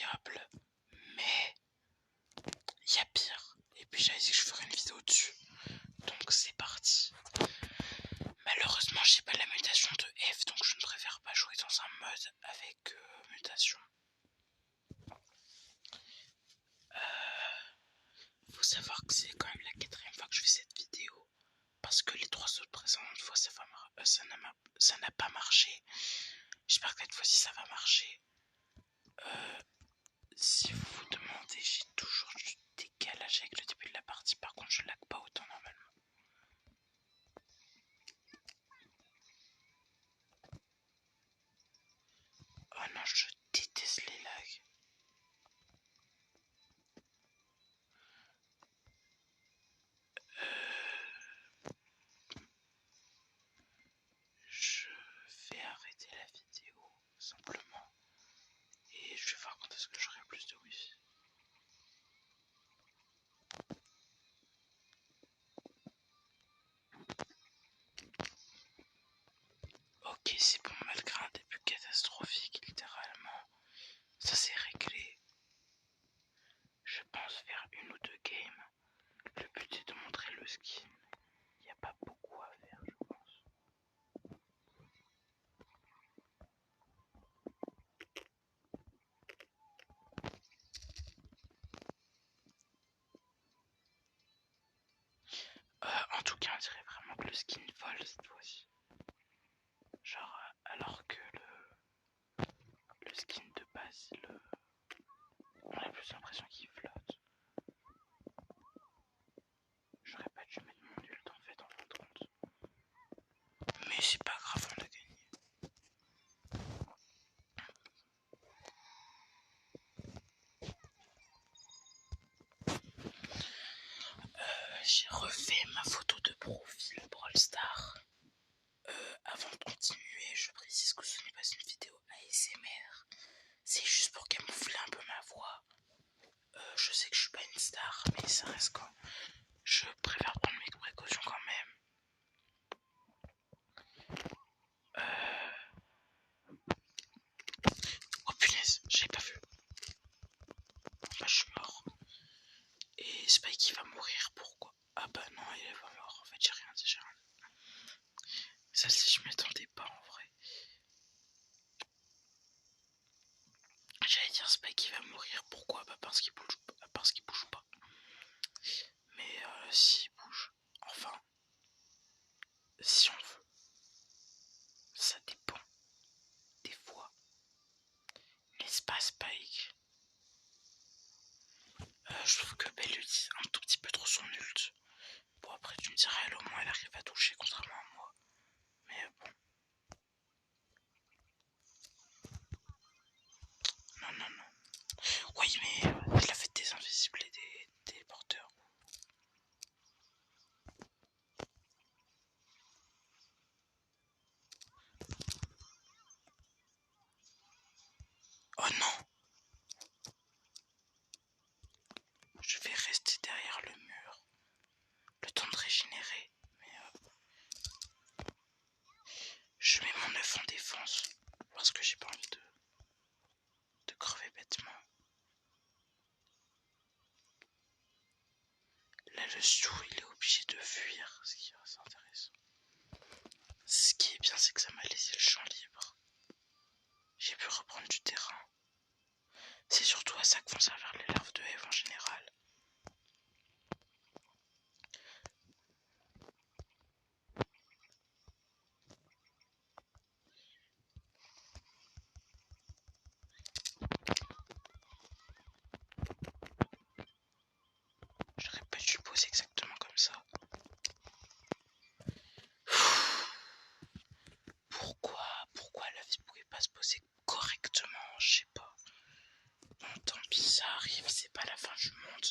incroyable, mais il y a pire. Et puis j'avais dit que je ferais une vidéo dessus. Donc c'est parti. Malheureusement j'ai pas la mutation de F, donc je ne préfère pas jouer dans un mode avec mutation. Faut savoir que c'est quand même la 4e fois que je fais cette vidéo. Parce que les 3 autres précédentes fois ça n'a pas marché. J'espère que cette fois-ci ça va marcher. Si vous vous demandez, j'ai toujours du décalage avec le début de la partie. Par contre je lag pas autant normalement. Oh non, je déteste les lags. Je vais arrêter la vidéo simplement et je vais voir quand est-ce que j'aurai plus de wifi. Ok, c'est bon, malgré un début catastrophique littéralement, ça s'est réglé. Je pense faire 1 ou 2 games. Le but est de montrer le skin. Il n'y a pas beaucoup à faire, je pense. En tout cas, on dirait vraiment que le skin vole cette fois-ci. Genre, alors que le skin de base, on a plus l'impression qu'il flotte. J'aurais pas dû mettre mon ult en fait en fin de compte. Mais c'est pas grave, on a gagné. J'ai refait ma photo de profil Brawl Stars. Avant de continuer, je précise que ce n'est pas une vidéo ASMR. C'est juste pour camoufler un peu ma voix. Je sais que je suis pas une star, mais ça reste quand je préfère prendre mes précautions quand même. Oh punaise, j'ai pas vu. Bah je suis mort. Et Spike il va mourir, pourquoi? Ah bah non, il est pas mort. En fait j'ai rien dit, Celle-ci je m'attendais pas en vrai. J'allais dire Spike il va mourir, pourquoi? Bah parce qu'il bouge pas. Mais s'il bouge, enfin, si on veut, ça dépend. Des fois, n'est-ce pas Spike? Je trouve que Belle utilise un tout petit peu trop son ult. Bon après tu me diras, elle au moins elle arrive à toucher contrairement à moi. Mais bon. Non. Oui mais elle a fait des invisibles et des téléporteurs. Oh non! Je vais rester derrière le mur. Le temps de régénérer. Mais je mets mon œuf en défense. Parce que j'ai pas envie de crever bêtement. Là le Stu il est obligé de fuir. Ce qui est assez intéressant. Ce qui est bien c'est que ça m'a laissé le champ libre. J'ai pu reprendre du terrain. C'est surtout à ça que vont servir les larves de Eve en général. J'aurais pas dû poser exactement comme ça. Pourquoi la vie pouvait pas se poser correctement? Je sais pas. Bon, tant pis, ça arrive, c'est pas la fin du monde.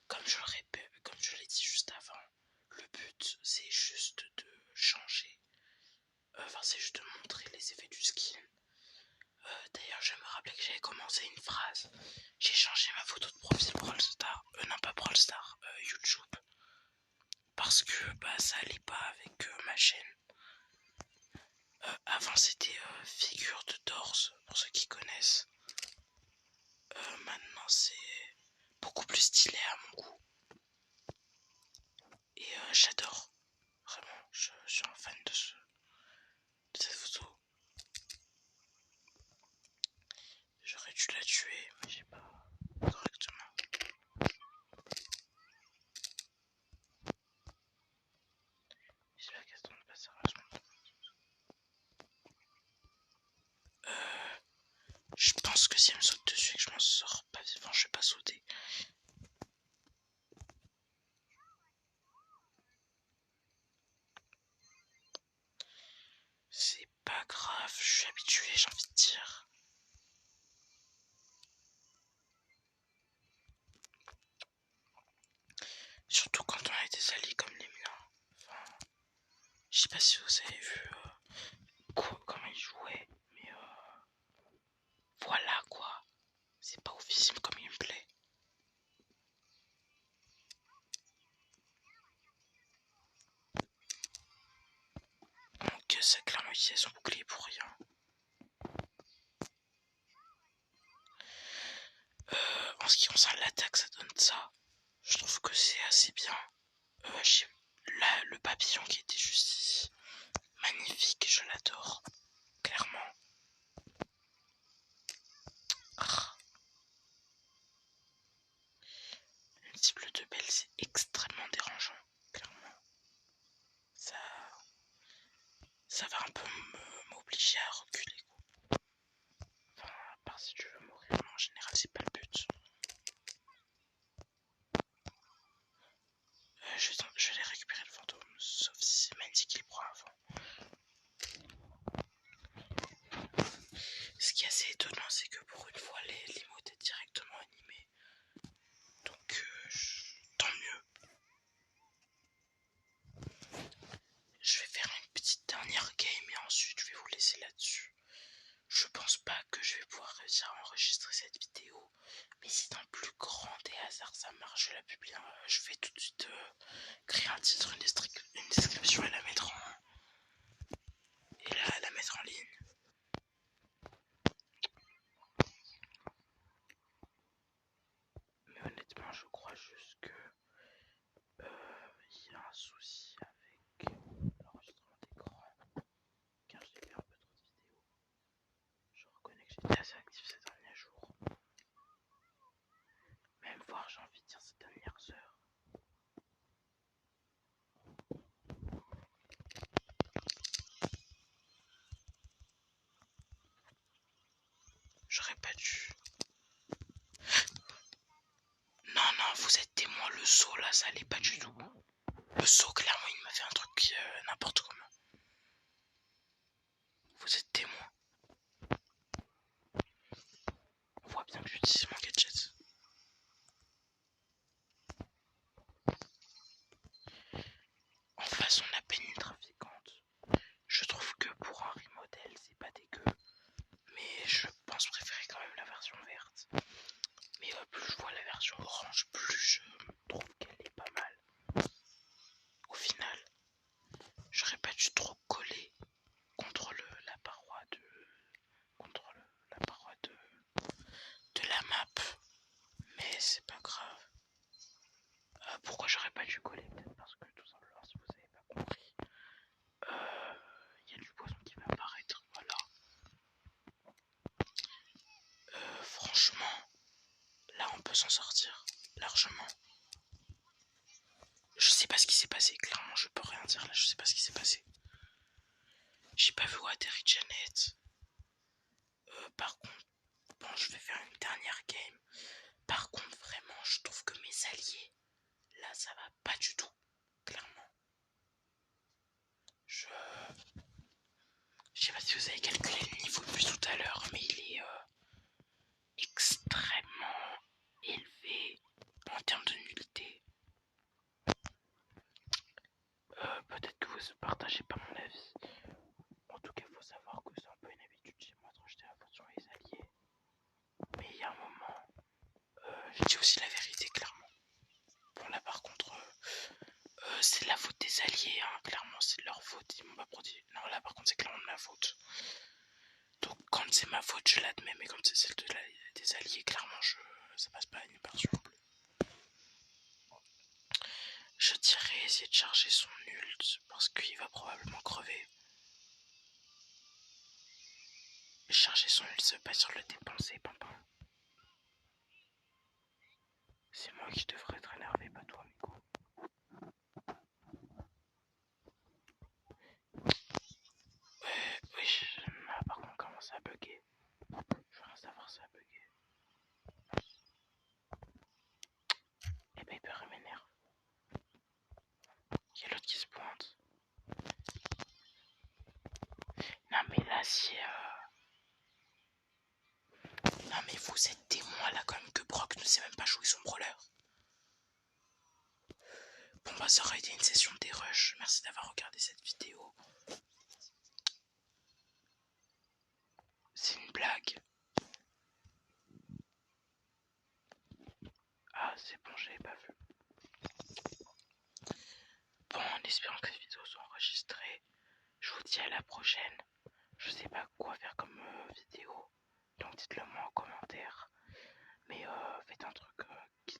Comme je l'ai dit juste avant, le but c'est juste de changer. Enfin, c'est juste de montrer les effets du skin. D'ailleurs, je me rappelais que j'avais commencé une phrase. J'ai changé ma photo de profil Brawl Stars. Non, pas Brawl Stars, YouTube. Parce que ça allait pas avec ma chaîne. Avant, c'était figure de torse, pour ceux qui connaissent. c'est beaucoup plus stylé à mon goût. Et j'adore. Vraiment, je suis un fan de cette photo. J'aurais dû la tuer, mais j'ai pas correctement. J'espère qu'elle tombe pas sérieusement. Je pense que si elle me saute dessus et que je m'en sors pas vivant, je vais pas sauter. C'est pas grave, je suis habitué, j'ai envie de dire. Surtout quand on a des alliés comme les miens. Enfin, je sais pas si vous avez vu comment ils jouaient, mais voilà quoi. C'est pas oufissime comme il me plaît. Donc ça clairement utilisé son bouclier pour rien. En ce qui concerne l'attaque, ça donne ça. Je trouve que c'est assez bien. Là, le papillon qui était juste ici, magnifique, je l'adore, clairement. Une cible de belle, c'est extrêmement dérangeant, clairement. Ça va un peu m'obliger à reculer. Enfin, à part si tu veux mourir, mais en général, c'est pas le but. Je vais récupérer le fantôme, sauf si c'est Mandy qui le prend avant. Ce qui est assez étonnant, c'est que pour une fois, l'emote est directement animée. Donc, tant mieux. Je vais faire une petite dernière game et ensuite je vais vous laisser là-dessus. Je pense pas que je vais pouvoir réussir à enregistrer cette vidéo, mais si dans le plus grand des hasards ça marche, je la publie. Je vais tout de suite créer un titre, une description et la mettre en ligne. Mais honnêtement, je crois juste que il y a un souci avec l'enregistrement d'écran, car j'ai fait un peu trop de vidéos. Je reconnais que j'étais assez actif ces derniers jours. Même voire, j'ai envie de dire, ces dernières heures. J'aurais pas dû. Non, vous êtes témoin, le saut là, ça allait pas du tout. Le saut, clairement, il m'a fait un truc n'importe comment. Vous êtes témoin. On voit bien que j'utilise mon gadget. En face, on a Penny Trafiquante. Je trouve que pour un remodel, c'est pas dégueu. Mais je pense préférer quand même la version verte. Mais plus je vois la version orange, plus je trouve qu'elle est pas mal. Au final, j'aurais pas dû trop coller contre la paroi de la map. Mais c'est pas grave. Pourquoi j'aurais pas dû coller? Peut-être parce que tout simplement, si vous avez pas compris, y a du poisson qui va apparaître. Voilà. Franchement, là on peut s'en sortir largement. Je sais pas ce qui s'est passé, clairement je peux rien dire là, je sais pas ce qui s'est passé. J'ai pas vu où atterrit Janet. Par contre, bon, je vais faire une dernière game. Par contre, vraiment, je trouve que mes alliés, là, ça va pas du tout, clairement. Je sais pas si vous avez calculé le niveau depuis tout à l'heure, mais il est extrêmement élevé en termes de nullité. Peut-être que vous ne partagez pas mon avis. En tout cas, il faut savoir que c'est un peu une habitude chez moi de rejeter la faute sur les alliés. Mais il y a un moment, je dis aussi la vérité, clairement. Bon, là par contre, c'est la faute des alliés, hein, clairement, c'est de leur faute. Ils m'ont pas produit. Non, là par contre, c'est clairement de ma faute. Donc, quand c'est ma faute, je l'admets, mais quand c'est celle des alliés, clairement, ça passe pas une perche non plus. Je dirais essayer de charger son ult parce qu'il va probablement crever. Et charger son ult, ça veut pas dire le dépenser, pimpin. C'est moi qui devrais être énervé, pas toi, Miko. Oui, par contre, comment ça a bugué? Je veux rien savoir, ça a bugué. Eh ben, Hyper m'énerve. Il y a l'autre qui se pointe. Non, mais là, si. Non, mais vous êtes témoin là, quand même, que Brock ne sait même pas jouer son brawler. Bon, bah, ça aurait été une session des rushs. Merci d'avoir regardé cette vidéo. C'est une blague. Ah, c'est bon, j'avais pas vu. Bon, en espérant que ces vidéos soient enregistrées, je vous dis à la prochaine. Je sais pas quoi faire comme vidéo, donc dites-le moi en commentaire. Mais faites un truc qui